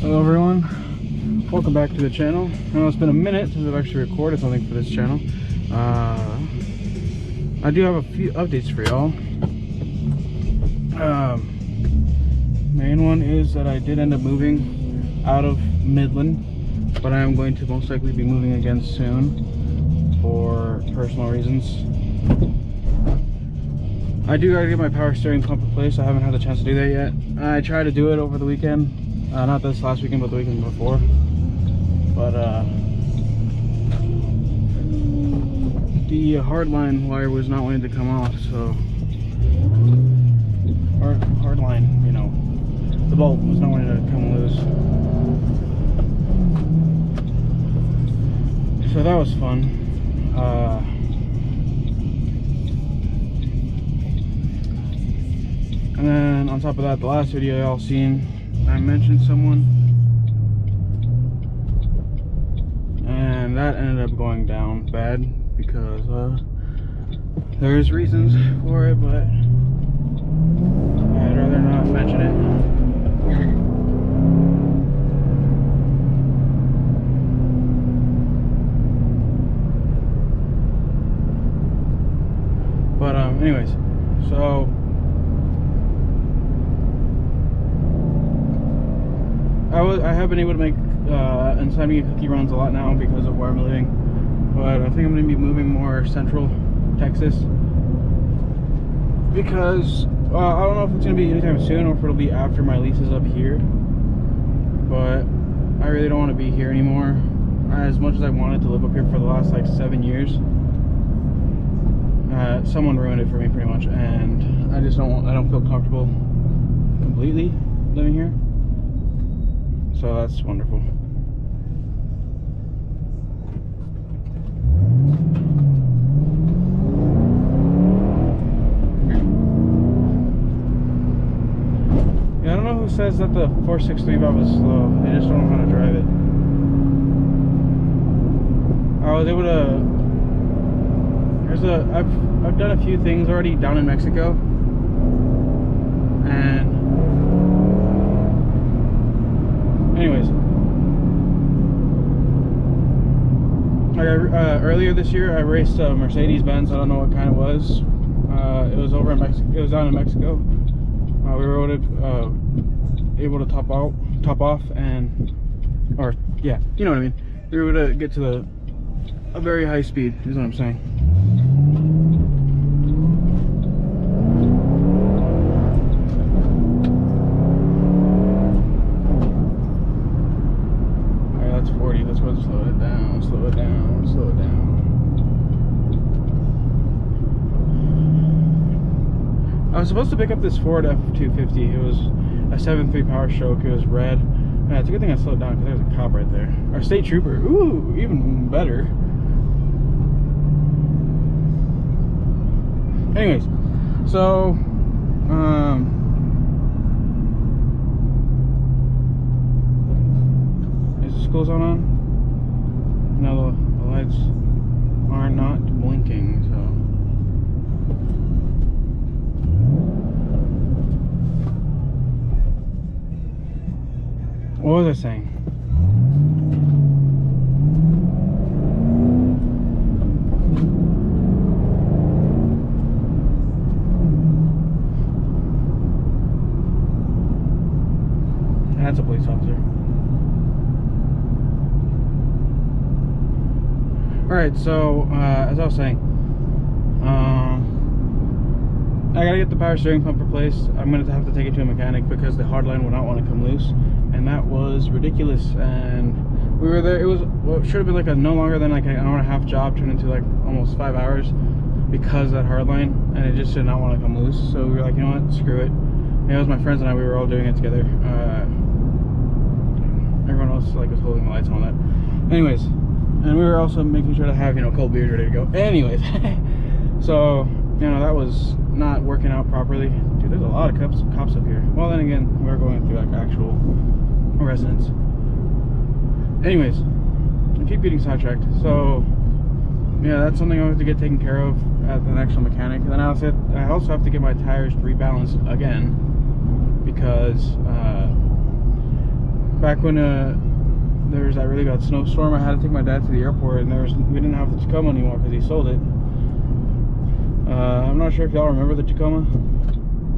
Hello everyone, welcome back to the channel. I know it's been a minute since I've actually recorded something for this channel. I do have a few updates for y'all. Main one is that I did end up moving out of Midland, but I am going to most likely be moving again soon for personal reasons. I do gotta get my power steering pump replaced. I haven't had the chance to do that yet. I tried to do it over the weekend. Not this last weekend, but the weekend before. But the hardline wire was not wanting to come off, so hardline, you know, the bolt was not wanting to come loose. So that was fun. And then on top of that, the last video y'all seen, I mentioned someone, and that ended up going down bad because there's reasons for it, but I'd rather not mention it. But anyways, so I have been able to make inside me cookie runs a lot now because of where I'm living, but I think I'm going to be moving more central Texas because I don't know if it's going to be anytime soon or if it'll be after my lease is up here, but I really don't want to be here anymore. As much as I wanted to live up here for the last like 7 years, someone ruined it for me pretty much, and I don't feel comfortable completely living here. So that's wonderful. Yeah, I don't know who says that the 463 valve is slow. They just don't know how to drive it. I was able to. I've done a few things already down in Mexico, and anyways, earlier this year I raced a Mercedes-Benz. I don't know what kind it was. It was over in Mexico. It was down in Mexico. We were able to top off, and yeah, you know what I mean. We were able to get to a very high speed. Is what I'm saying. Slow it down, slow it down, slow it down. I was supposed to pick up this Ford F-250. It was a 7.3 power stroke. It was red. It's a good thing I slowed down because there's a cop right there. Our state trooper. Ooh, even better. Anyways, so is the school zone on? No, the lights are not blinking, so. What was I saying? That's a police officer. Alright, so as I was saying, I gotta get the power steering pump replaced. I'm gonna have to take it to a mechanic because the hardline will not want to come loose, and that was ridiculous. And we were there. It was what should have been like a no longer than like an hour and a half job turned into like almost 5 hours because of that hardline, and it just did not want to come loose. So we were like, you know what, screw it. And it was my friends and I. We were all doing it together. Everyone else like was holding the lights and all that. Anyways. And we were also making sure to have, you know, cold beers ready to go. Anyways, so, you know, that was not working out properly. Dude, there's a lot of cops up here. Well, then again, we're going through like actual residents. Anyways, I keep getting sidetracked. So, yeah, that's something I have to get taken care of at the next mechanic. And then I also have to get my tires rebalanced again because back when there was that really bad snowstorm, I had to take my dad to the airport, and we didn't have the Tacoma anymore because he sold it. I'm not sure if y'all remember the Tacoma,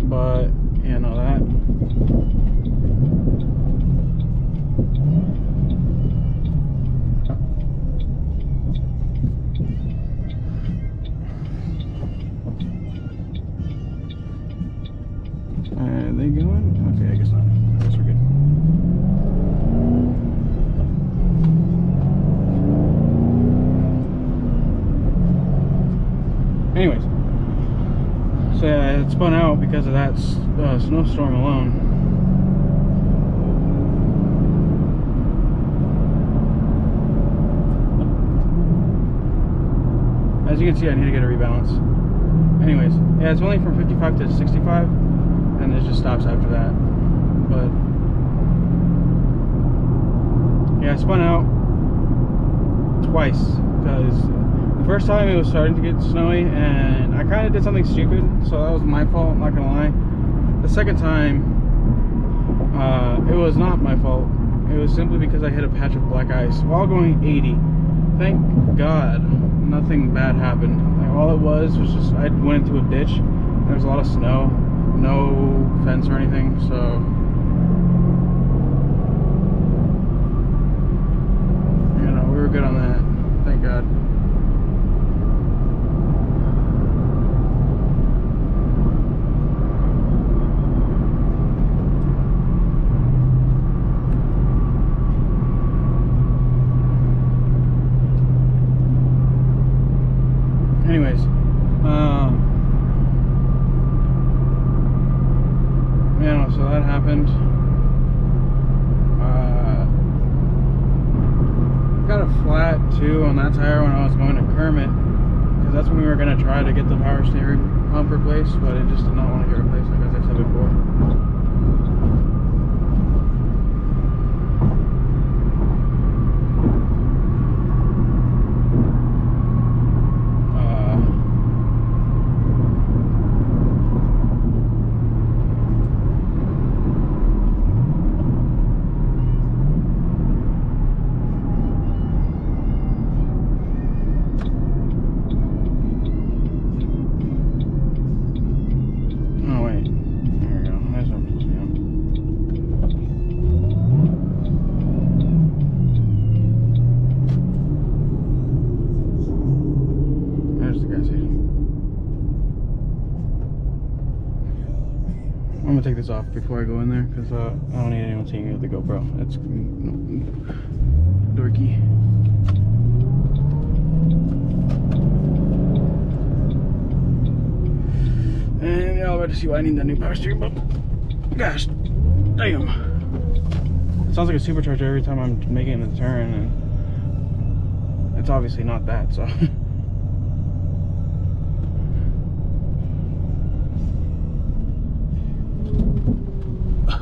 but yeah, know that. Are they going? Okay, I guess not. I guess we're good. Anyways, so yeah, it spun out because of that snowstorm alone. As you can see, I need to get a rebalance. Anyways, yeah, it's only from 55 to 65, and it just stops after that. But yeah, I spun out twice because the first time it was starting to get snowy, and I kind of did something stupid, so that was my fault, I'm not gonna lie. The second time, it was not my fault. It was simply because I hit a patch of black ice while going 80. Thank God nothing bad happened. Like, all it was just I went into a ditch. There was a lot of snow, no fence or anything, so you know, we were good on that. Thank God. Anyways, yeah, so that happened. Got a flat too on that tire when I was going to Kermit, because that's when we were going to try to get the power steering pump replaced, but it just did not want to get replaced, like as I said before. I'm gonna take this off before I go in there because I don't need anyone seeing me with the GoPro. It's dorky. And y'all about to see why I need that new power steering pump. Gosh, damn. It sounds like a supercharger every time I'm making a turn, and it's obviously not that, so.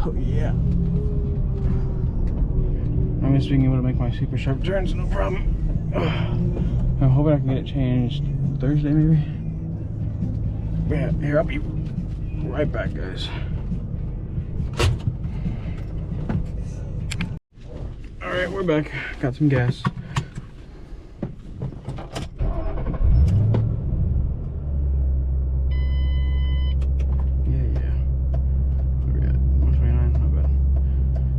Oh yeah. I'm just being able to make my super sharp turns, no problem. I'm hoping I can get it changed Thursday maybe. But yeah, here, I'll be right back, guys. Alright, we're back. Got some gas.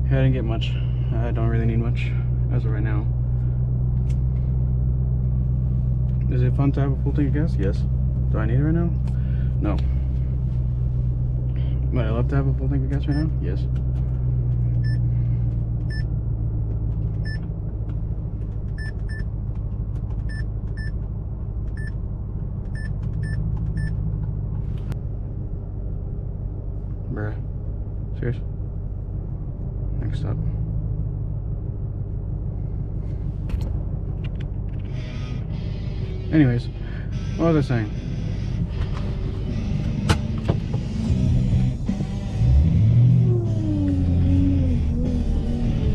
I didn't get much. I don't really need much as of right now. Is it fun to have a full tank of gas? Yes. Do I need it right now? No. Would I love to have a full tank of gas right now? Yes. Bruh. Serious? Next up. Anyways, what was I saying?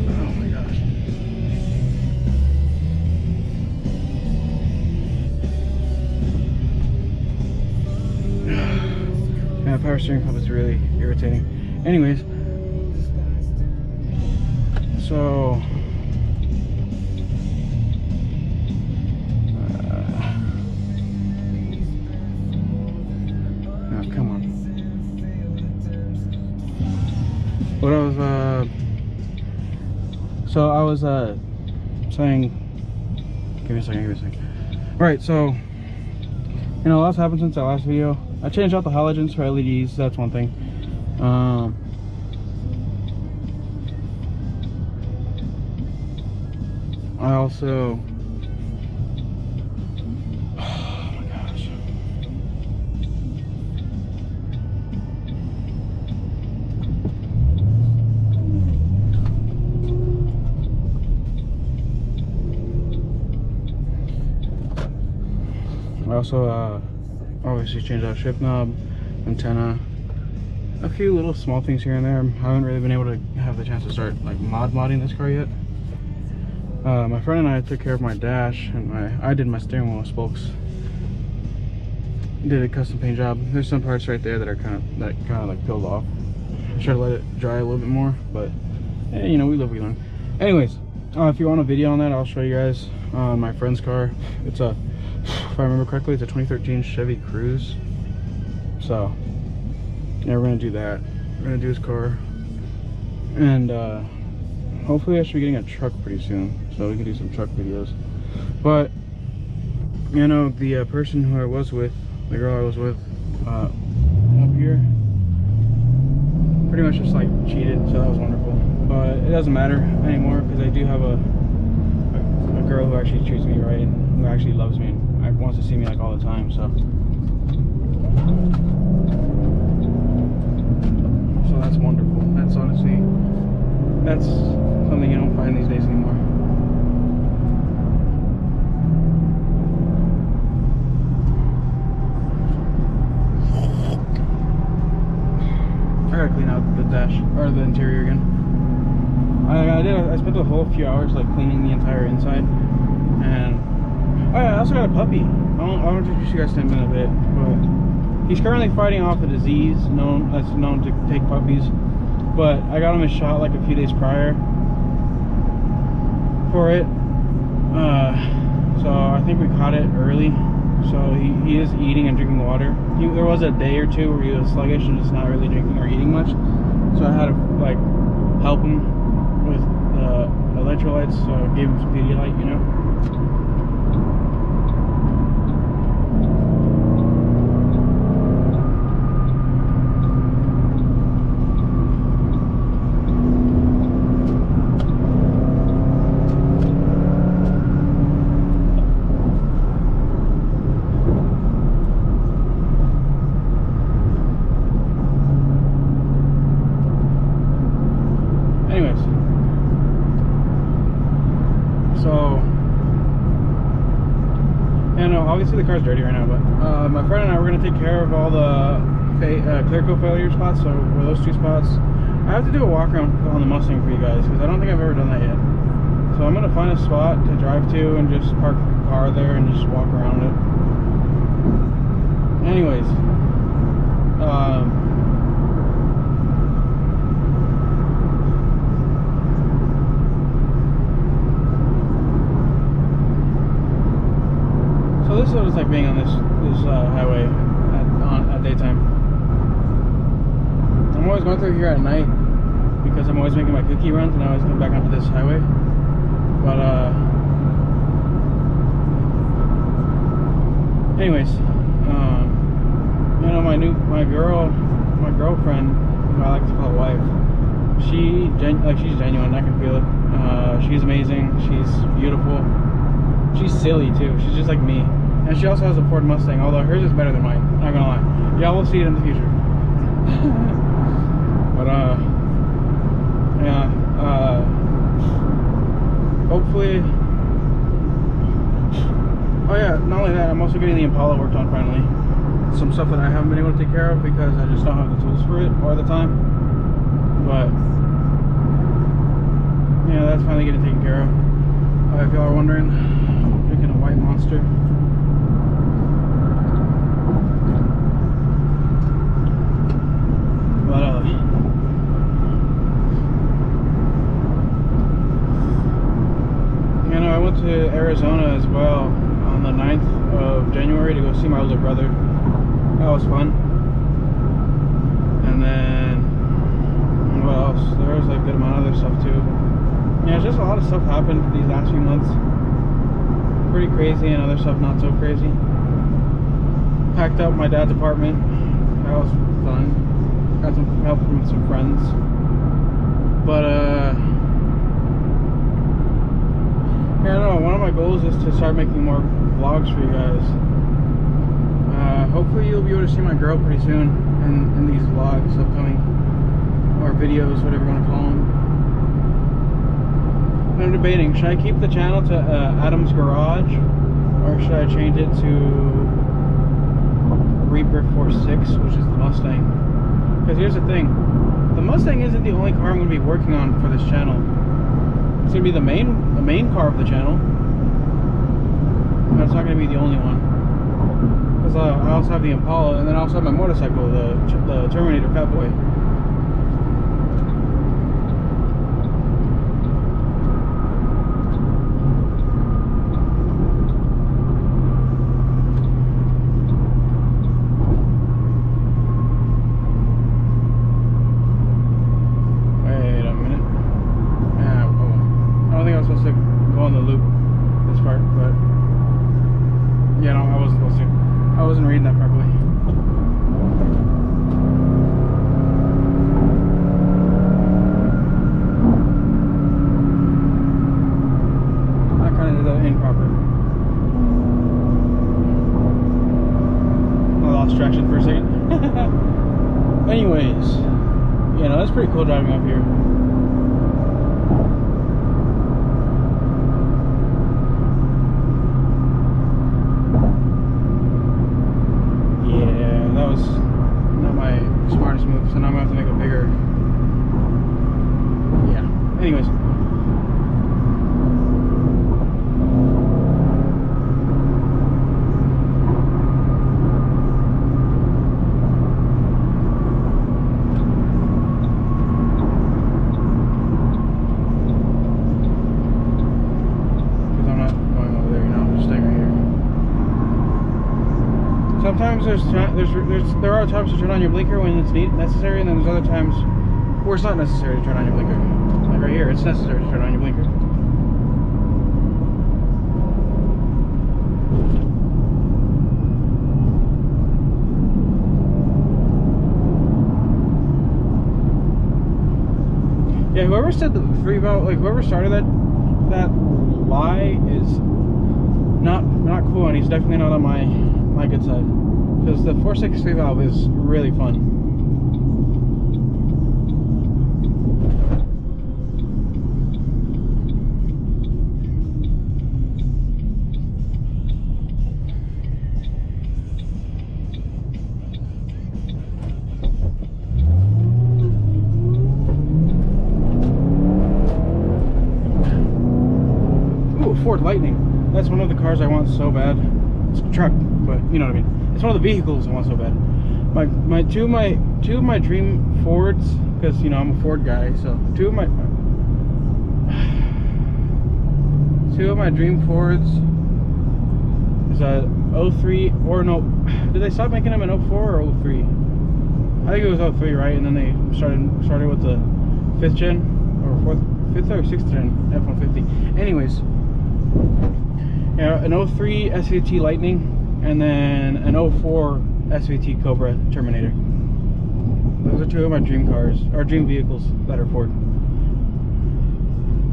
Oh my gosh. Yeah, power steering pump is really irritating. Anyways, So oh, come on. What I was so I was saying, give me a second. Right, so you know, lots happened since that last video. I changed out the halogens for LEDs. That's one thing. I also, oh my gosh, I also obviously changed out shift knob, antenna, a few little small things here and there. I haven't really been able to have the chance to start like modding this car yet. My friend and I took care of my dash, and I did my steering wheel spokes. Did a custom paint job. There's some parts right there that are kind of like peeled off. I try to let it dry a little bit more, but hey, you know, we live, we learn. Anyways, if you want a video on that, I'll show you guys my friend's car. It's a, if I remember correctly, it's a 2013 Chevy Cruze. So yeah, we're gonna do that. We're gonna do his car, and hopefully I should be getting a truck pretty soon, so we can do some truck videos. But you know, the person who I was with, the girl I was with up here, pretty much just like cheated, so that was wonderful. But it doesn't matter anymore, because I do have a girl who actually treats me right, and who actually loves me, and wants to see me like all the time. So that's wonderful. That's honestly, that's something you don't find these days anymore. I gotta clean out the dash, or the interior again. I spent a whole few hours like cleaning the entire inside, and oh yeah, I also got a puppy. I'll introduce you guys to him in a bit, but he's currently fighting off a disease that's known to take puppies. But I got him a shot like a few days prior for it, so I think we caught it early. So he is eating and drinking water. There was a day or two where he was sluggish and just not really drinking or eating much, so I had to like help him with electrolytes, so gave him some Pedialyte, you know. So, you know, obviously the car's dirty right now, but my friend and I were going to take care of all the clear coat failure spots. So for those two spots, I have to do a walk around on the Mustang for you guys, because I don't think I've ever done that yet. So I'm going to find a spot to drive to and just park the car there and just walk around it. Anyways, so this is what it's like being on this highway at daytime. I'm always going through here at night because I'm always making my cookie runs, and I always come back onto this highway. But anyways, you know, my girlfriend, who I like to call wife, she's genuine. I can feel it. She's amazing. She's beautiful. She's silly too. She's just like me. And she also has a Ford Mustang, although hers is better than mine, not gonna lie. Yeah, we'll see it in the future. But yeah, hopefully. Oh yeah, not only that, I'm also getting the Impala worked on finally. Some stuff that I haven't been able to take care of because I just don't have the tools for it or the time. But yeah, that's finally getting taken care of. If y'all are wondering, I'm picking a white monster. But went to Arizona as well on the 9th of January to go see my older brother. That was fun. And then, what else? There was like a good amount of other stuff too. Yeah, just a lot of stuff happened these last few months. Pretty crazy, and other stuff not so crazy. Packed up my dad's apartment. That was fun. Got some help from some friends. But yeah, I don't know. One of my goals is to start making more vlogs for you guys. Hopefully you'll be able to see my girl pretty soon in these vlogs upcoming, or videos, whatever you want to call them. I'm debating, should I keep the channel to Adam's Garage, or should I change it to Reaper 46, which is the Mustang? Because here's the thing, the Mustang isn't the only car I'm going to be working on for this channel. It's going to be the main car of the channel, but it's not going to be the only one. Because I also have the Impala, and then I also have my motorcycle, the Terminator Fatboy. Distraction for a second. Anyways, you know, that's pretty cool driving up here. Yeah, that was not my smartest move, so now I'm gonna have to make it bigger. Yeah, anyways. Sometimes there are times to turn on your blinker when it's necessary, and then there's other times where it's not necessary to turn on your blinker. Like right here, it's necessary to turn on your blinker. Yeah, whoever said the 3-valve, like whoever started that lie is not cool, and he's definitely not on my good side. Because the 4.6 3-valve is really fun. Ooh, Ford Lightning. That's one of the cars I want so bad. It's a truck, but you know what I mean. It's one of the vehicles I want so bad. Two of my dream Fords, because you know I'm a Ford guy. So two of my dream Fords is a 03, or no, did they stop making them in 04 or 03? I think it was 03, right? And then they started with the 5th gen or 5th or 6th gen F-150. Anyways, yeah, an 03 SVT Lightning. And then an 04 SVT Cobra Terminator. Those are two of my dream cars, or dream vehicles that are Ford.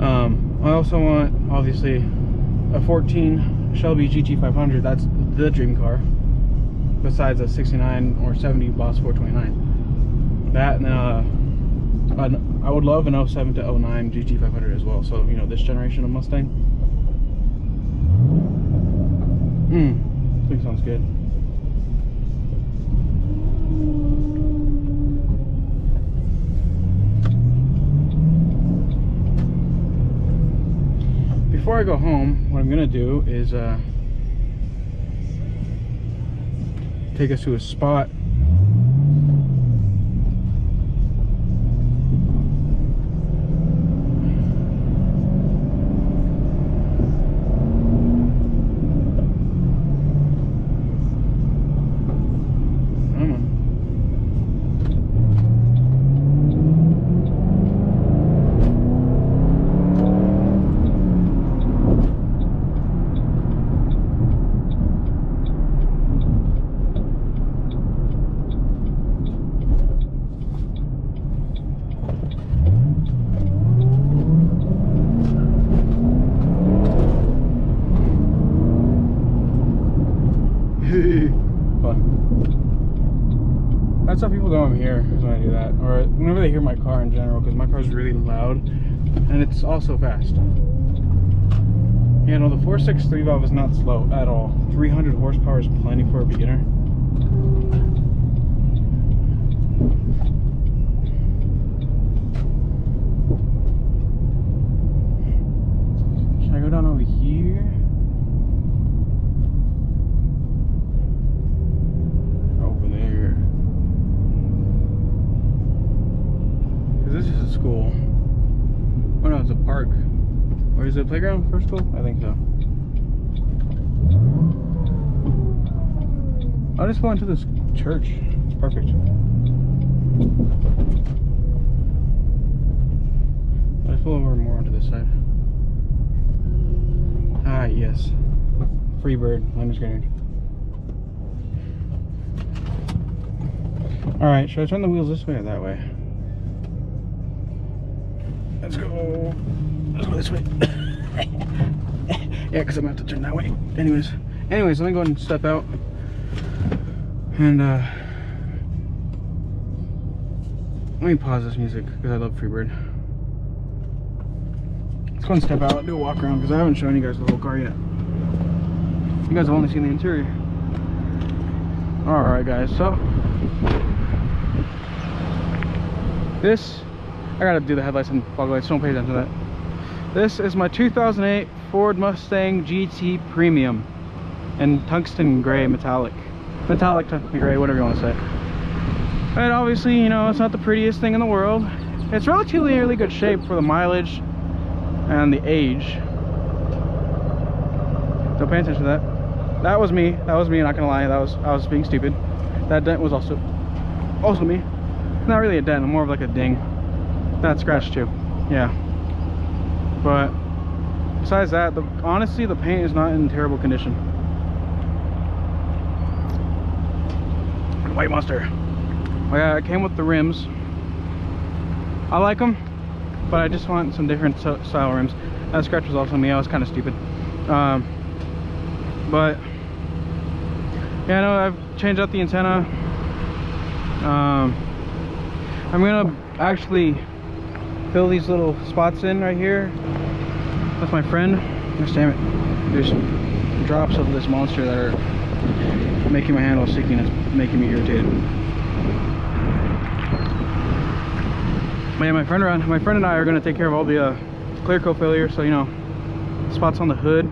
I also want, obviously, a 14 Shelby GT500. That's the dream car. Besides a 69 or 70 Boss 429. That and I would love an 07 to 09 GT500 as well. So, you know, this generation of Mustang. I think sounds good. Before I go home, what I'm gonna do is take us to a spot That's how people know I'm here, is when I do that. Or whenever they hear my car in general, because my car is really loud and it's also fast. You know, the 4.6 3-valve is not slow at all. 300 horsepower is plenty for a beginner. Should I go down over here? Over there. This is a school. Oh no, it's a park. Or is it a playground for school? I think so. I just went to this church. It's perfect. Let's pull over more onto this side. Ah, yes. Free bird, Linus Grenade. Alright, should I turn the wheels this way or that way? Let's go. Let's go this way. Yeah, because I'm going to have to turn that way. Anyways, let me go ahead and step out. And, let me pause this music because I love Freebird. Let's go and step out and do a walk around because I haven't shown you guys the whole car yet. You guys have only seen the interior. Alright guys, so this, I gotta do the headlights and fog lights, don't pay attention to that. This is my 2008 Ford Mustang GT Premium in tungsten gray metallic tungsten gray, whatever you want to say. And obviously, you know, it's not the prettiest thing in the world. It's relatively really good shape for the mileage and the age. Don't pay attention to that. That was me, not gonna lie. I was being stupid. That dent was also me. Not really a dent, more of like a ding. That scratch too, yeah. But besides that, honestly, the paint is not in terrible condition. White Monster. Yeah, it came with the rims. I like them, but I just want some different style rims. That scratch was also me. I was kind of stupid. But yeah, no, I've changed out the antenna. I'm gonna actually fill these little spots in right here with my friend. Gosh damn it, there's drops of this monster that are making my handle sticky and it's making me irritated. But yeah, my friend and I are going to take care of all the clear coat failure, so you know, spots on the hood.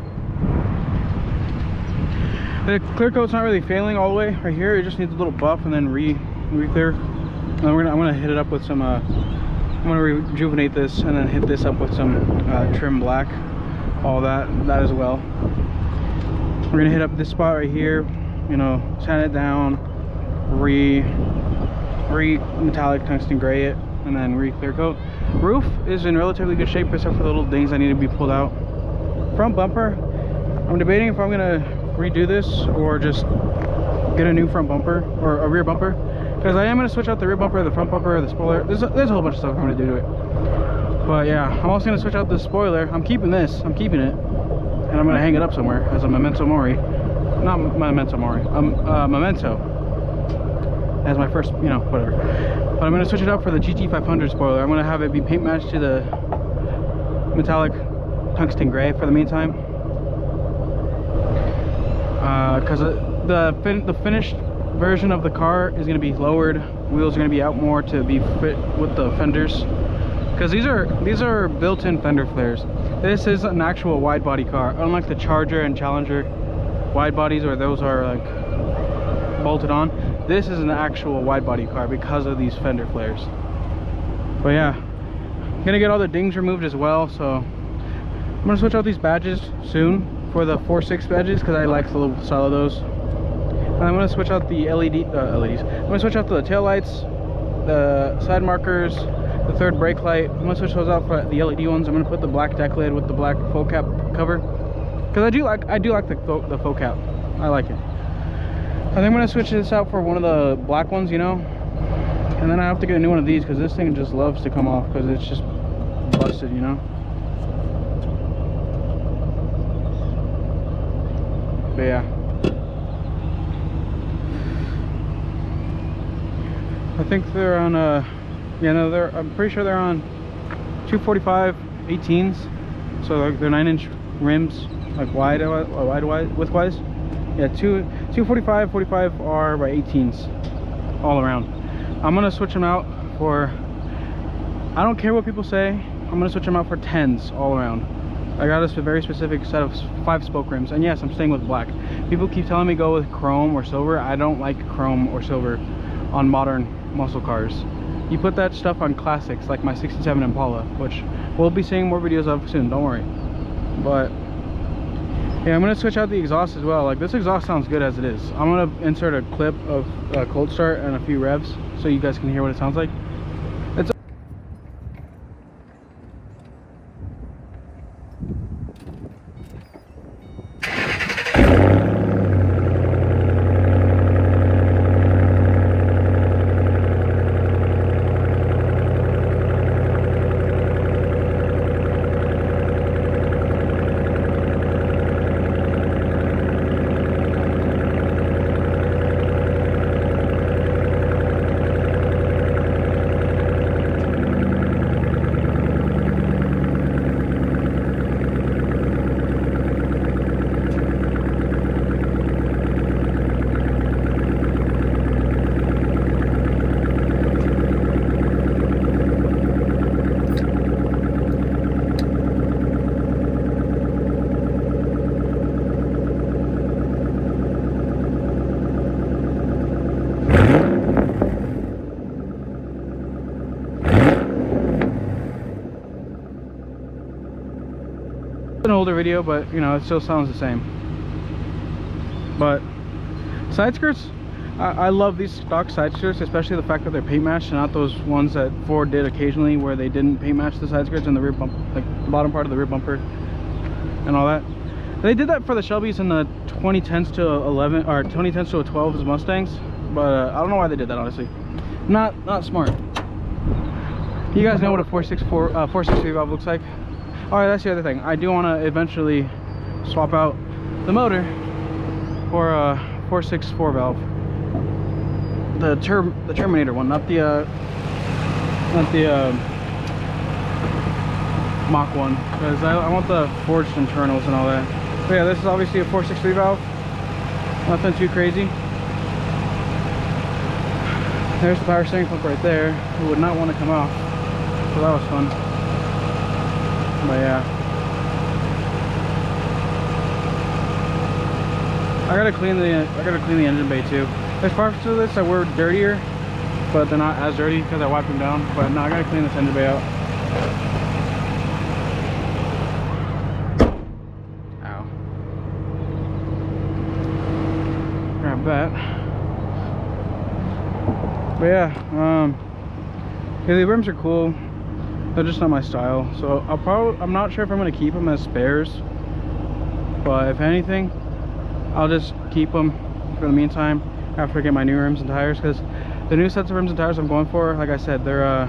The clear coat's not really failing all the way right here. It just needs a little buff and then re-clear. And I'm gonna hit it up with some I'm gonna rejuvenate this and then hit this up with some trim black, all that as well. We're gonna hit up this spot right here, you know, sand it down, metallic tungsten gray it, and then re-clear coat. Roof is in relatively good shape except for the little dings that need to be pulled out. Front bumper, I'm debating if I'm gonna redo this or just get a new front bumper or a rear bumper, because I am going to switch out the rear bumper, the front bumper, the spoiler. There's a whole bunch of stuff I'm going to do to it. But yeah, I'm also going to switch out the spoiler. I'm keeping it, and I'm going to hang it up somewhere as a memento mori. Not memento mori, memento as my first, you know, whatever. But I'm going to switch it out for the GT500 spoiler. I'm going to have it be paint matched to the metallic tungsten gray for the meantime. Because the finished version of the car is going to be lowered, wheels are going to be out more to be fit with the fenders, because these are built-in fender flares. This is an actual wide body car, unlike the Charger and Challenger wide bodies where those are like bolted on. This is an actual wide body car because of these fender flares. But yeah, I'm gonna get all the dings removed as well, so I'm gonna switch out these badges soon for the 4.6 badges because I like the little style of those. And I'm going to switch out the LEDs. I'm going to switch out the tail lights, the side markers, the third brake light. I'm going to switch those out for the LED ones. I'm going to put the black deck lid with the black full cap cover, because I do like the full cap. I like it. I think I'm going to switch this out for one of the black ones, you know. And then I have to get a new one of these because this thing just loves to come off because it's just busted, you know. But yeah. think they're on yeah, no, I'm pretty sure they're on 245 18s, so they're 9-inch rims, like wide widthwise. Yeah, 245 45 R by 18s all around. I'm gonna switch them out for, I don't care what people say, I'm gonna switch them out for 10s all around. I got a very specific set of 5-spoke rims, and yes, I'm staying with black. People keep telling me go with chrome or silver. I don't like chrome or silver on modern muscle cars. You put that stuff on classics like my 67 Impala, which we'll be seeing more videos of soon, don't worry. But yeah, I'm gonna switch out the exhaust as well. Like, this exhaust sounds good as it is. I'm gonna insert a clip of cold start and a few revs so you guys can hear what it sounds like. An older video, but you know, it still sounds the same. But side skirts, I love these stock side skirts, especially the fact that they're paint matched and not those ones that Ford did occasionally where they didn't paint match the side skirts and the rear bump, like the bottom part of the rear bumper and all that. They did that for the Shelbys in the 2010s to 11 or 2010s to 12s Mustangs, but I don't know why they did that, honestly. Not smart. You guys know what a 463 valve looks like. All right, that's the other thing. I do want to eventually swap out the motor for a 464 valve, the Terminator one, not the Mach one, because I want the forged internals and all that. But yeah, this is obviously a 463 valve, nothing too crazy. There's the power steering pump right there. It would not want to come off, so that was fun. But yeah, I gotta clean the engine bay too. There's parts of this that were dirtier, but they're not as dirty because I wiped them down. But now I gotta clean this engine bay out. Ow. Grab that. But yeah, the rims are cool. They're just not my style, so I'm not sure if I'm going to keep them as spares, but if anything, I'll just keep them for the meantime after I get my new rims and tires, because the new sets of rims and tires I'm going for, like I said, they're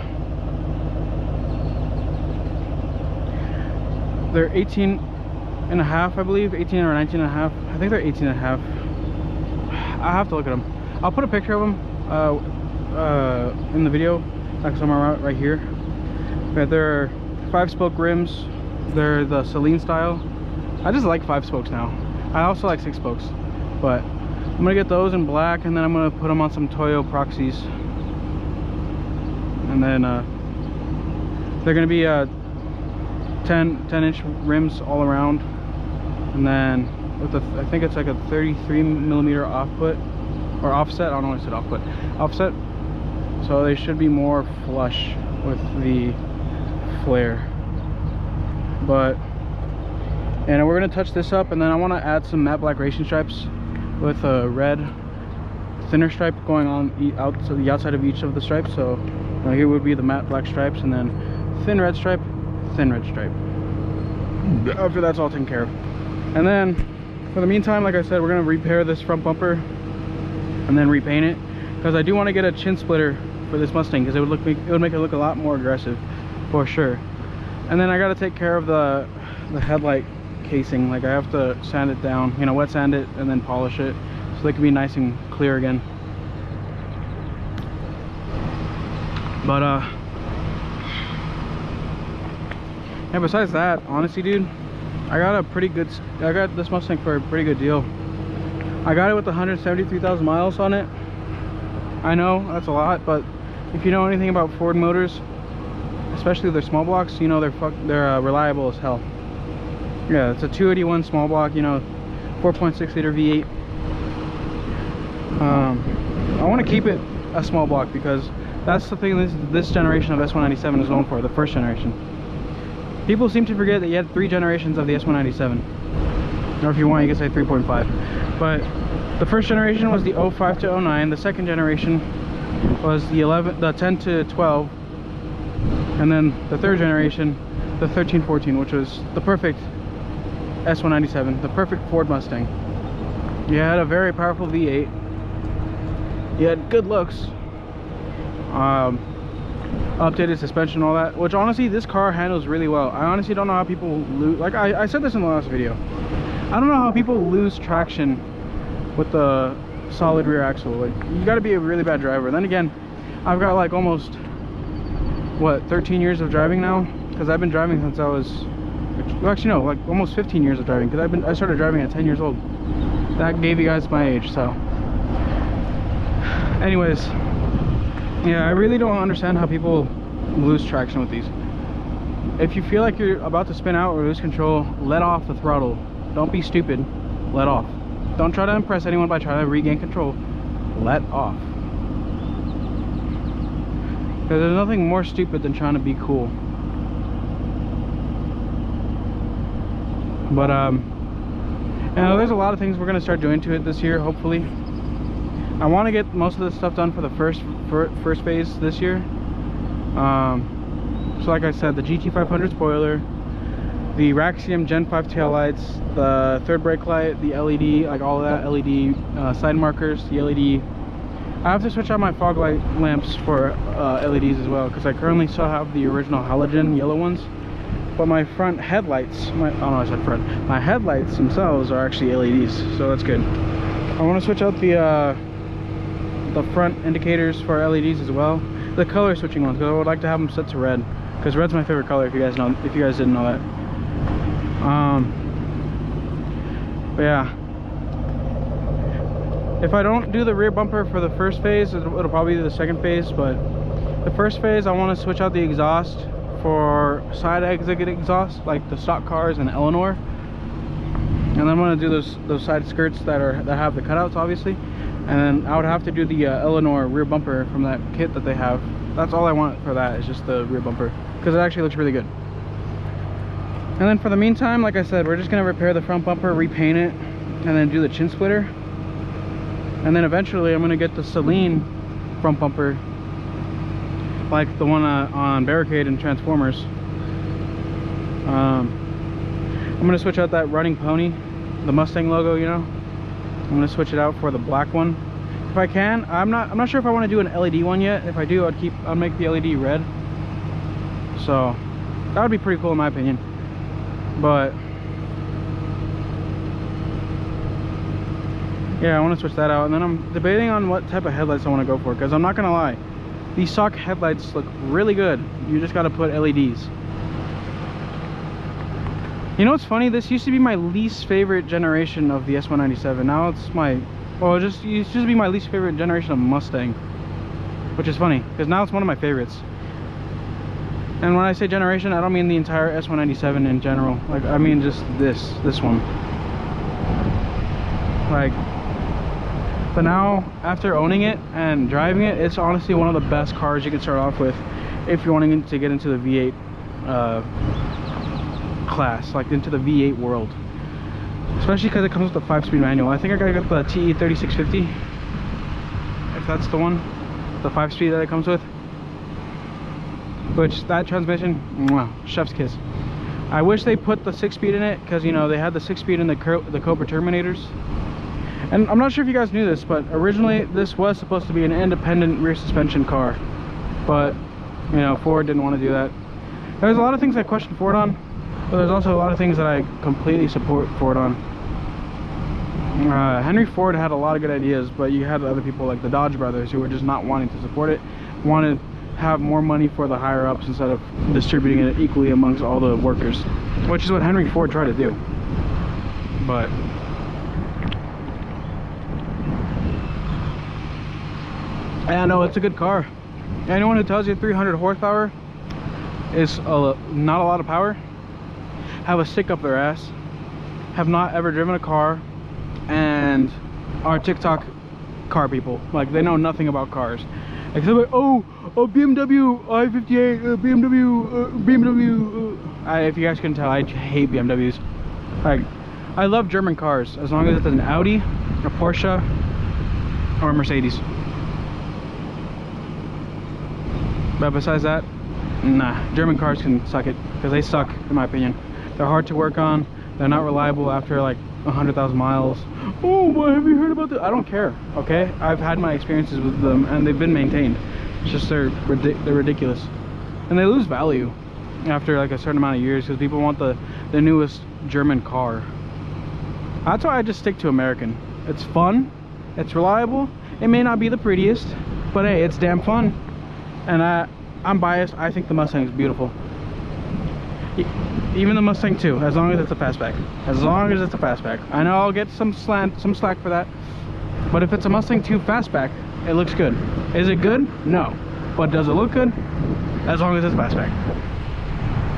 18 and a half, I believe, 18 or 19 and a half. I think they're 18 and a half. I have to look at them. I'll put a picture of them in the video, like somewhere right here. But they're 5-spoke rims. They're the Celine style. I just like 5 spokes now. I also like 6 spokes, but I'm gonna get those in black, and then I'm gonna put them on some Toyo Proxies, and then they're gonna be 10-inch rims all around, and then with I think it's like a 33mm offput or offset. I don't know why I said offput. Offset. So they should be more flush with the flare. But and we're gonna touch this up, and then I want to add some matte black racing stripes with a red thinner stripe going on out to the outside of each of the stripes. So here would be the matte black stripes, and then thin red stripe, thin red stripe. After that's all taken care of, and then for the meantime, like I said, we're gonna repair this front bumper and then repaint it, because I do want to get a chin splitter for this Mustang, because it would make it look a lot more aggressive for sure. And then I got to take care of the headlight casing. Like, I have to sand it down, you know, wet sand it and then polish it so they can be nice and clear again. But yeah, besides that, honestly, dude, I got this Mustang for a pretty good deal. I got it with 173,000 miles on it. I know that's a lot, but if you know anything about Ford motors, especially their small blocks, you know they're reliable as hell. Yeah, it's a 281 small block, you know, 4.6 liter V8. I want to keep it a small block because that's the thing this generation of S197 is known for, the first generation. People seem to forget that you had 3 generations of the S197. Or if you want, you can say 3.5. But the first generation was the 05 to 09. The second generation was the 10 to 12. And then the third generation, the 13-14, which was the perfect S197, the perfect Ford Mustang. You had a very powerful V8. You had good looks. Updated suspension, all that, which honestly this car handles really well. I honestly don't know how people lose, like I said this in the last video, I don't know how people lose traction with the solid rear axle. Like, you got to be a really bad driver. Then again, I've got like almost, what, 13 years of driving now, because I've been driving since I was, well, actually no, like almost 15 years of driving, because I started driving at 10 years old. That gave you guys my age. So anyways, yeah, I really don't understand how people lose traction with these. If you feel like you're about to spin out or lose control, let off the throttle. Don't be stupid, let off. Don't try to impress anyone by trying to regain control. Let off. Because there's nothing more stupid than trying to be cool. But you know, there's a lot of things we're going to start doing to it this year, hopefully. I want to get most of this stuff done for the first phase this year. So like I said, the GT500 spoiler, the Raxium Gen 5 tail lights, the third brake light, the LED, like all of that, LED side markers, the LED. I have to switch out my fog light lamps for LEDs as well, because I currently still have the original halogen yellow ones. But my front headlights, my headlights themselves are actually LEDs, so that's good. I want to switch out the front indicators for LEDs as well, the color switching ones, because I would like to have them set to red, because red's my favorite color, if you guys didn't know that. But yeah, if I don't do the rear bumper for the first phase, it'll probably be the second phase. But the first phase, I want to switch out the exhaust for side exit exhaust, like the stock cars and Eleanor, and then I'm going to do those side skirts that have the cutouts, obviously. And then I would have to do the Eleanor rear bumper from that kit that they have. That's all I want for that, is just the rear bumper, because it actually looks really good. And then for the meantime, like I said, we're just going to repair the front bumper, repaint it, and then do the chin splitter. And then eventually I'm going to get the Celine front bumper, like the one on Barricade and Transformers. I'm going to switch out that running pony, the Mustang logo, you know. I'm going to switch it out for the black one if I can. I'm not sure if I want to do an LED one yet. If I do, I'll make the LED red. So that would be pretty cool in my opinion. But yeah, I want to switch that out, and then I'm debating on what type of headlights I want to go for, because I'm not gonna lie, these stock headlights look really good. You just got to put LEDs. You know what's funny? This used to be my least favorite generation of the S197. Now it's my, well, it used to be my least favorite generation of Mustang, which is funny because now it's one of my favorites. And when I say generation, I don't mean the entire S197 in general. Like, I mean just this one. Like, but now after owning it and driving it, it's honestly one of the best cars you can start off with if you're wanting to get into the V8 class, like into the V8 world, especially because it comes with a 5-speed manual. I think I got the TE 3650, if that's the one, the 5-speed that it comes with, which that transmission, mwah, chef's kiss. I wish they put the 6-speed in it, because you know they had the 6-speed in the Cobra Terminators. And I'm not sure if you guys knew this, but originally this was supposed to be an independent rear suspension car, but you know, Ford didn't want to do that. There's a lot of things I question Ford on, but there's also a lot of things that I completely support Ford on. Henry Ford had a lot of good ideas, but you had other people like the Dodge brothers who were just not wanting to support it, wanted have more money for the higher ups instead of distributing it equally amongst all the workers, which is what Henry Ford tried to do. But yeah, no, it's a good car. Anyone who tells you 300 horsepower is not a lot of power have a stick up their ass, have not ever driven a car, and are TikTok car people. Like, they know nothing about cars except like, oh BMW i58 BMW. If you guys can tell, I hate BMWs. Like, I love German cars as long as it's an Audi, a Porsche, or a Mercedes. But besides that, nah, German cars can suck it, because they suck in my opinion. They're hard to work on, they're not reliable after like 100,000 miles. Oh, but have you heard about that? I don't care, okay? I've had my experiences with them and they've been maintained. It's just they're ridiculous. And they lose value after like a certain amount of years because people want the newest German car. That's why I just stick to American. It's fun, it's reliable, it may not be the prettiest, but hey, it's damn fun. And I'm biased, I think the Mustang is beautiful. Even the Mustang too, as long as it's a fastback. As long as it's a fastback. I know I'll get some slack for that, but if it's a Mustang 2 fastback, it looks good. Is it good? No. But does it look good? As long as it's fastback.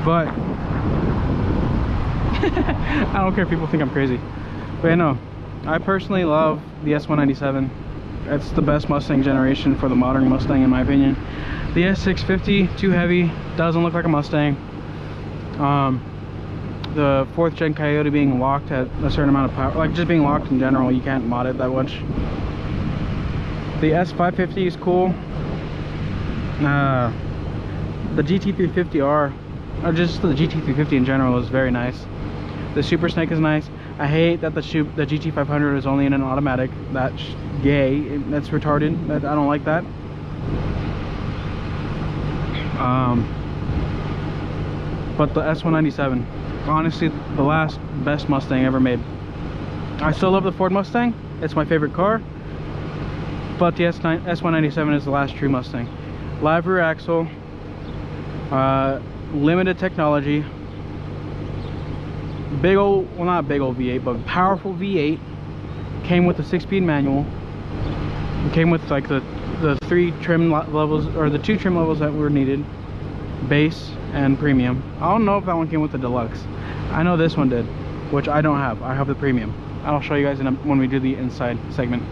But I don't care if people think I'm crazy. But you know, I personally love the S197. It's the best Mustang generation for the modern Mustang in my opinion. The S650, too heavy, doesn't look like a Mustang. The 4th gen Coyote being locked at a certain amount of power, like just being locked in general, you can't mod it that much. The S550 is cool. The GT350R, or just the GT350 in general, is very nice. The Super Snake is nice. I hate that the GT500 is only in an automatic. That's gay. That's retarded. I don't like that. But the S197, honestly, the last best Mustang ever made. I still love the Ford Mustang. It's my favorite car. But the S197 is the last true Mustang. Live rear axle, limited technology, big old, well, not big old V8, but powerful V8. Came with a 6-speed manual. It came with like the 3 trim levels, or the 2 trim levels that were needed, base and premium. I don't know if that one came with the deluxe. I know this one did, which I don't have. I have the premium. I'll show you guys when we do the inside segment.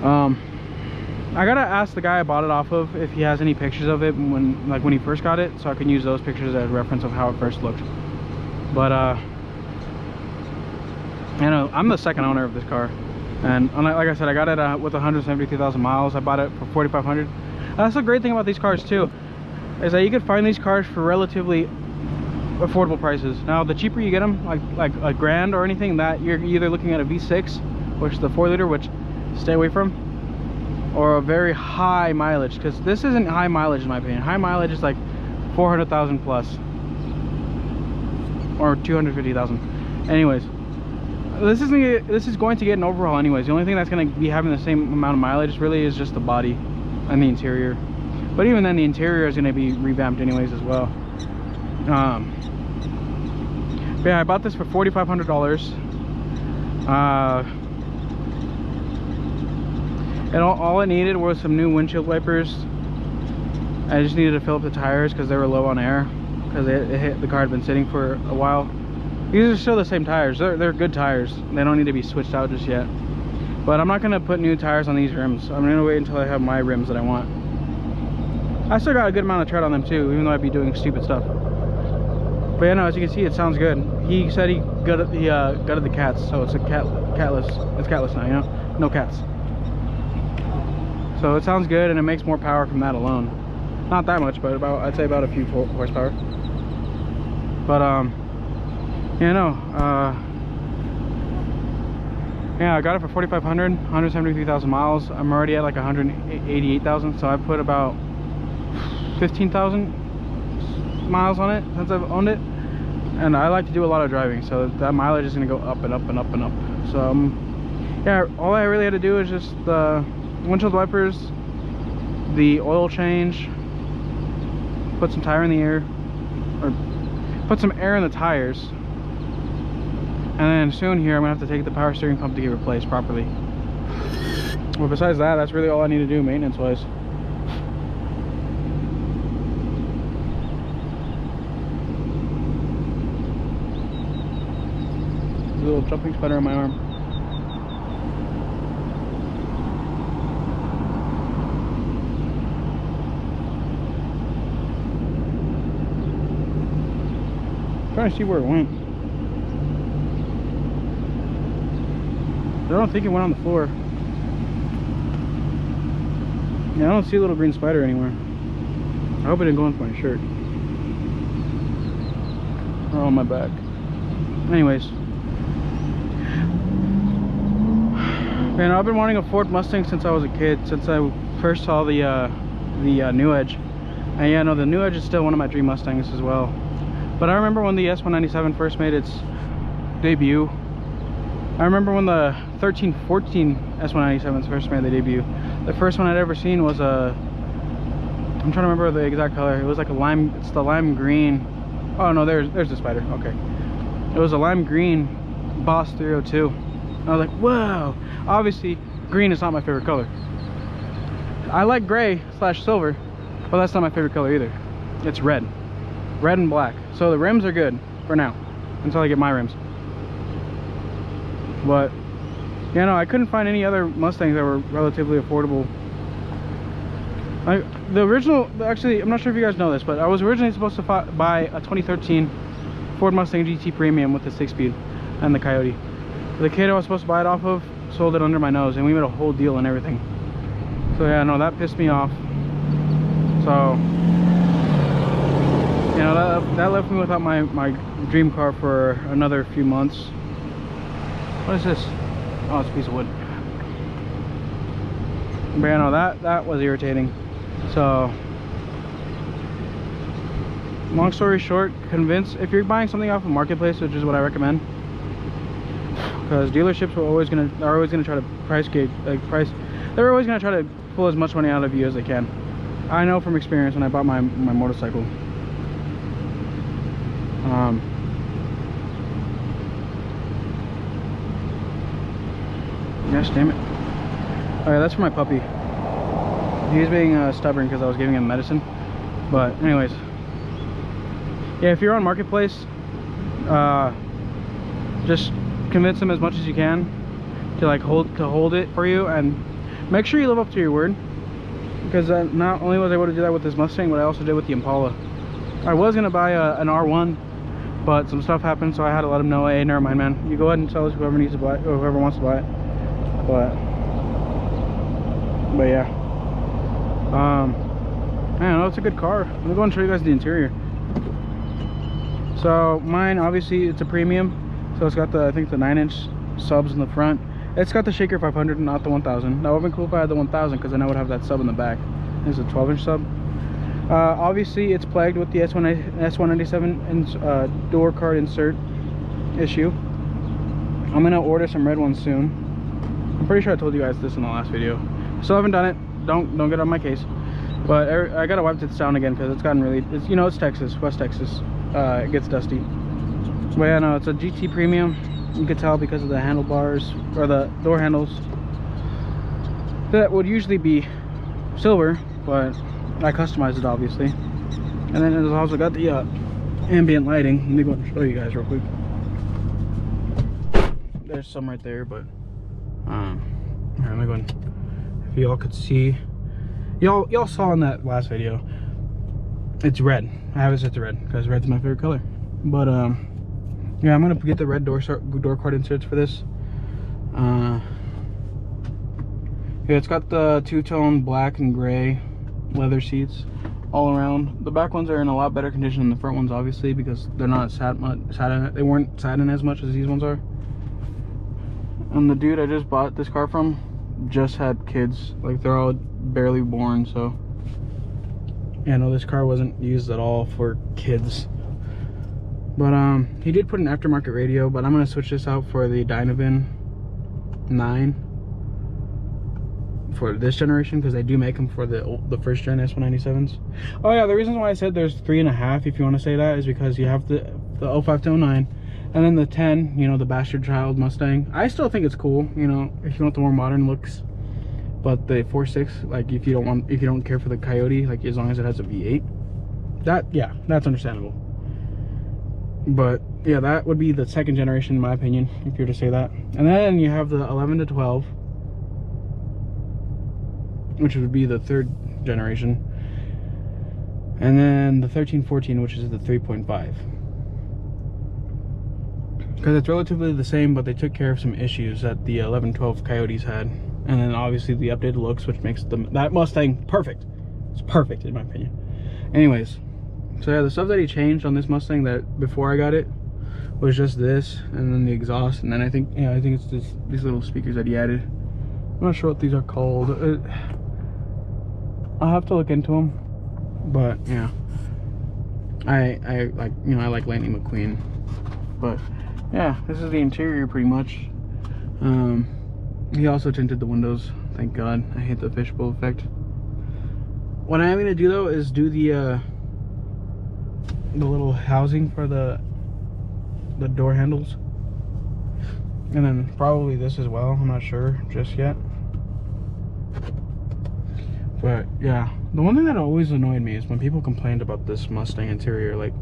I gotta ask the guy I bought it off of if he has any pictures of it when he first got it, so I can use those pictures as reference of how it first looked. But you know, I'm the second owner of this car, and like I said, I got it with 173,000 miles. I bought it for $4,500. That's the great thing about these cars too, is that you can find these cars for relatively affordable prices. Now, the cheaper you get them, like a grand or anything, that you're either looking at a V6, which is the 4-liter, which stay away from, or a very high mileage, because this isn't high mileage in my opinion. High mileage is like 400,000 plus, or 250,000. Anyways, this is going to get an overhaul anyways. The only thing that's going to be having the same amount of mileage really is just the body and the interior. But even then, the interior is going to be revamped anyways as well. But yeah, I bought this for $4,500. And all I needed was some new windshield wipers. I just needed to fill up the tires because they were low on air, because the car had been sitting for a while. These are still the same tires. They're good tires. They don't need to be switched out just yet. But I'm not going to put new tires on these rims. I'm going to wait until I have my rims that I want. I still got a good amount of tread on them too, even though I'd be doing stupid stuff. But yeah, no, as you can see, it sounds good. He said he gutted the cats, so it's catless. It's catless now, you know? No cats. So it sounds good, and it makes more power from that alone. Not that much, but I'd say about a few horsepower. But you know, yeah, I got it for $4,500, 173,000 miles. I'm already at like 188,000, so I put about 15,000 miles on it since I've owned it. And I like to do a lot of driving, so that mileage is going to go up and up and up and up. So yeah, all I really had to do is just the windshield wipers, the oil change, put some tire in the air, or put some air in the tires, and then soon here I'm gonna have to take the power steering pump to get replaced properly. Well, besides that, that's really all I need to do maintenance wise. A little jumping spider on my arm. I'm trying to see where it went. I don't think it went on the floor. Yeah, I don't see a little green spider anywhere. I hope it didn't go into my shirt or on my back. Anyways, man, I've been wanting a Ford Mustang since I was a kid, since I first saw the New Edge. And yeah, no, the New Edge is still one of my dream Mustangs as well. But I remember when the S197 first made its debut. I remember when the 1314 S197s first made their debut. The first one I'd ever seen was a, I'm trying to remember the exact color. It was like a lime, it's the lime green. Oh no, there's the spider. Okay. It was a lime green Boss 302. I was like, whoa. Obviously, green is not my favorite color. I like gray / silver, but that's not my favorite color either. It's red. Red and black. So the rims are good for now, until I get my rims. But yeah, no, I couldn't find any other Mustangs that were relatively affordable. The original, actually, I'm not sure if you guys know this, but I was originally supposed to buy a 2013 Ford Mustang GT Premium with the 6-speed and the Coyote. The kid I was supposed to buy it off of sold it under my nose, and we made a whole deal and everything. So yeah, no, that pissed me off. So you know, that left me without my dream car for another few months. What is this? Oh, it's a piece of wood. But yeah, no, that was irritating. So long story short, if you're buying something off of Marketplace, which is what I recommend, because dealerships are always gonna try to they're always gonna try to pull as much money out of you as they can. I know from experience when I bought my motorcycle. Gosh damn it. Alright, that's for my puppy. He's being stubborn because I was giving him medicine. But anyways, yeah, if you're on Marketplace, just convince him as much as you can to like hold it for you, and make sure you live up to your word. Because not only was I able to do that with this Mustang, but I also did with the Impala. I was gonna buy an R1, but some stuff happened, so I had to let him know, hey, never mind, man. You go ahead and sell it to whoever needs to buy it, or whoever wants to buy it. But yeah, I don't know, it's a good car. Let me go and show you guys the interior. So mine, obviously, it's a premium, so it's got the, I think, the 9-inch subs in the front. It's got the Shaker 500 and not the 1000. That would have been cool if I had the 1000, because then I would have that sub in the back. It's a 12-inch sub. Obviously, it's plagued with the S197 door card insert issue. I'm gonna order some red ones soon. I'm pretty sure I told you guys this in the last video. Still haven't done it. Don't get on my case. But I gotta wipe this down again because it's gotten really, you know, it's Texas, West Texas. It gets dusty. But yeah, no, it's a GT Premium. You can tell because of the handlebars, or the door handles. That would usually be silver, but I customized it, obviously. And then it's also got the ambient lighting. Let me go and show you guys real quick. There's some right there, but here, let me go and, if y'all could see, y'all saw in that last video, it's red. I have it set to red because red's my favorite color. But yeah, I'm gonna get the red door card inserts for this. Yeah, it's got the two-tone black and gray leather seats all around. The back ones are in a lot better condition than the front ones, obviously, because they're not satin. They weren't satin as much as these ones are. And the dude I just bought this car from just had kids. Like, they're all barely born, so yeah, no, this car wasn't used at all for kids. But he did put an aftermarket radio, but I'm gonna switch this out for the Dynavan 9. for this generation, because they do make them for the first gen S197s. Oh yeah, the reason why I said there's 3.5, if you want to say that, is because you have the 05 to 09, and then the 10, you know, the bastard child Mustang. I still think it's cool, you know, if you want the more modern looks. But the 4.6, like if you don't care for the Coyote, like as long as it has a V8, yeah, that's understandable. But yeah, that would be the second generation in my opinion, if you were to say that. And then you have the 11 to 12, which would be the third generation, and then the 13-14, which is the 3.5. Because it's relatively the same, but they took care of some issues that the 11-12 Coyotes had. And then obviously the updated looks, which makes that Mustang perfect. It's perfect in my opinion. Anyways, so yeah, the stuff that he changed on this Mustang that before I got it was just this, and then the exhaust, and then I think it's these little speakers that he added. I'm not sure what these are called. I'll have to look into them, but yeah, I like, you know, I like Lightning McQueen. But yeah, this is the interior pretty much. He also tinted the windows, thank God. I hate the fishbowl effect. What I am gonna do though is do the little housing for the door handles, and then probably this as well. I'm not sure just yet. But yeah, the one thing that always annoyed me is when people complained about this Mustang interior, like,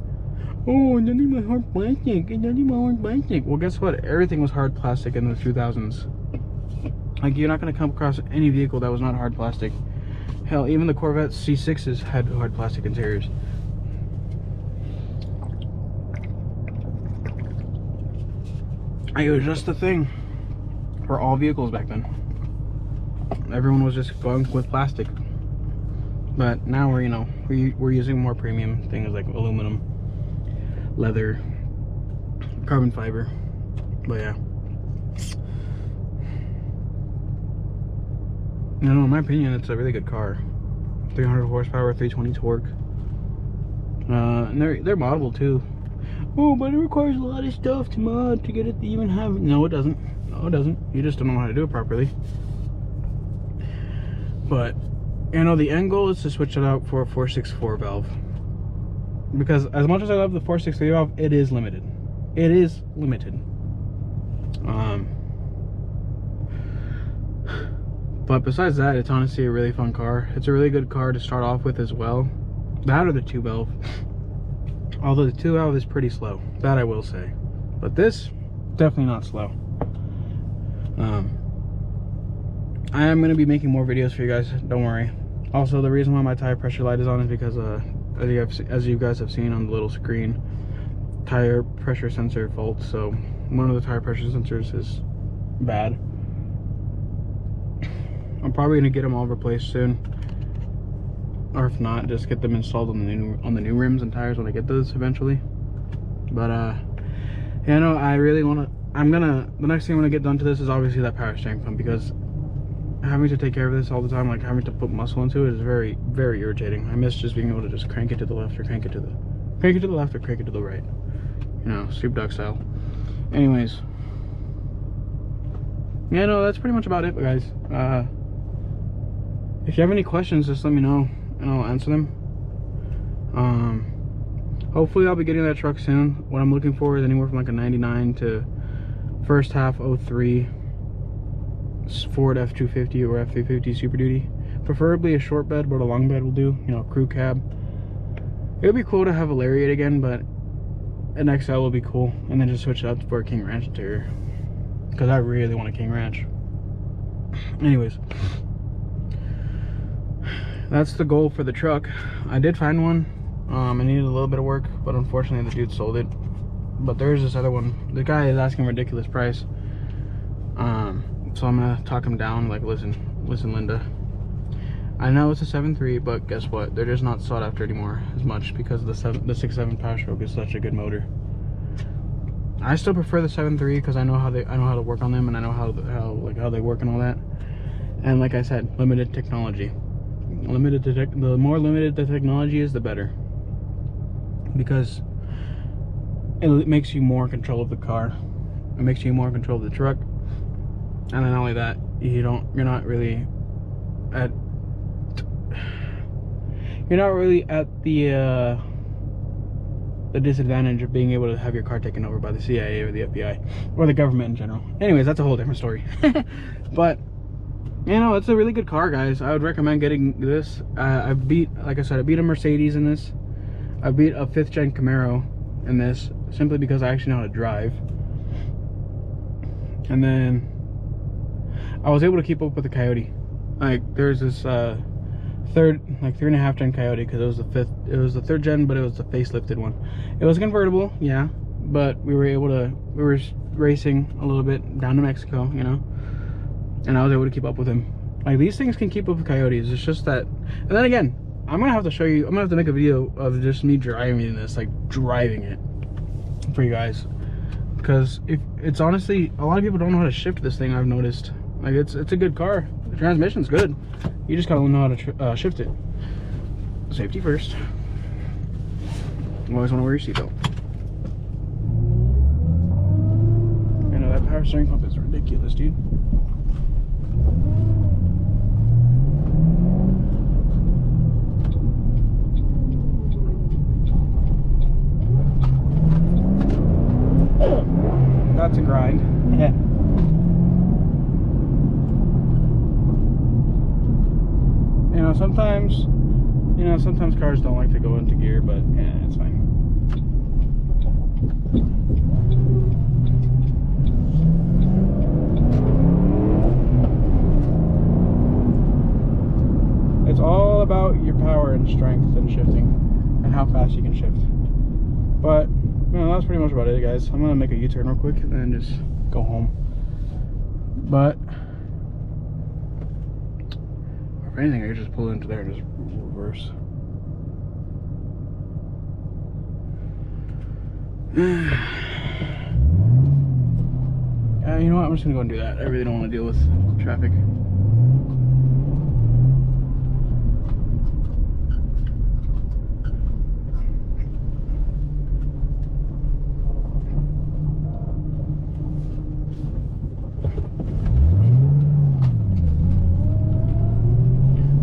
oh, I don't even hard plastic, I don't even hard plastic. Well, guess what? Everything was hard plastic in the 2000s. Like, you're not going to come across any vehicle that was not hard plastic. Hell, even the Corvette C6s had hard plastic interiors. It was just a thing for all vehicles back then. Everyone was just going with plastic. But now we're, you know, we're using more premium things like aluminum, leather, carbon fiber. But yeah, you know, in my opinion, it's a really good car. 300 horsepower, 320 torque, and they're moddable too. Oh, but it requires a lot of stuff to mod to get it to even have it. No, it doesn't. No, it doesn't. You just don't know how to do it properly. But you know, the end goal is to switch it out for a 4.64 valve, because as much as I love the 4.63 valve, it is limited. It is limited. But besides that, it's honestly a really fun car. It's a really good car to start off with as well. That or the 2 valve. Although the 2 valve is pretty slow, that I will say. But this, definitely not slow. I am going to be making more videos for you guys, don't worry. Also, the reason why my tire pressure light is on is because as you guys have seen on the little screen, tire pressure sensor fault. So one of the tire pressure sensors is bad. I'm probably going to get them all replaced soon, or if not, just get them installed on the new rims and tires when I get those eventually. But yeah, no, I really want to. The next thing I'm gonna get done to this is obviously that power steering pump, because having to take care of this all the time, like having to put muscle into it, is very, very irritating. I miss just being able to just crank it to the left or crank it to the left or crank it to the right, you know, soup duck style. Anyways, yeah, no, that's pretty much about it, guys. If you have any questions, just let me know and I'll answer them. Hopefully I'll be getting that truck soon. What I'm looking for is anywhere from like a 99 to first half 03 Ford F250 or F350 Super Duty. Preferably a short bed, but a long bed will do, you know, crew cab. It would be cool to have a Lariat again, but an XL will be cool, and then just switch it out for a King Ranch interior, because I really want a King Ranch. Anyways, that's the goal for the truck. I did find one. I needed a little bit of work, but unfortunately the dude sold it. But there's this other one. The guy is asking a ridiculous price. So I'm gonna talk him down, like, listen Linda, I know it's a 7.3, but guess what, they're just not sought after anymore as much, because the 6.7 Power Stroke is such a good motor. I still prefer the 7.3 because I know how to work on them, and I know how they work and all that. And like I said, limited technology. The more limited the technology is, the better, because it makes you more in control of the car. It makes you more in control of the truck. And then not only that, you're not really at the disadvantage of being able to have your car taken over by the CIA or the FBI or the government in general. Anyways, that's a whole different story. But you know, it's a really good car, guys. I would recommend getting this. Like I said, I beat a Mercedes in this. I beat a 5th gen Camaro in this, simply because I actually know how to drive. And then I was able to keep up with the Coyote. Like, there's this 3.5 gen Coyote, because it was the 3rd gen, but it was the facelifted one. It was convertible, yeah, but we were racing a little bit down to Mexico, you know, and I was able to keep up with him. Like, these things can keep up with Coyotes. It's just that. And then again, I'm gonna have to show you, I'm gonna have to make a video of just me driving this, like driving it for you guys, because if it's honestly, a lot of people don't know how to shift this thing. I've noticed. Like, it's a good car. The transmission's good. You just gotta know how to shift it. Safety first. You always want to wear your seatbelt. You know, that power steering pump is ridiculous, dude. That's a grind. Yeah. Sometimes cars don't like to go into gear, but yeah, it's fine. It's all about your power and strength and shifting and how fast you can shift. But that's pretty much about it, guys. I'm gonna make a U-turn real quick and then just go home. But if anything, I could just pull into there and just reverse. You know what? I'm just gonna go and do that. I really don't want to deal with traffic.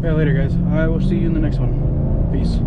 Later, guys. I will see you in the next one. Peace.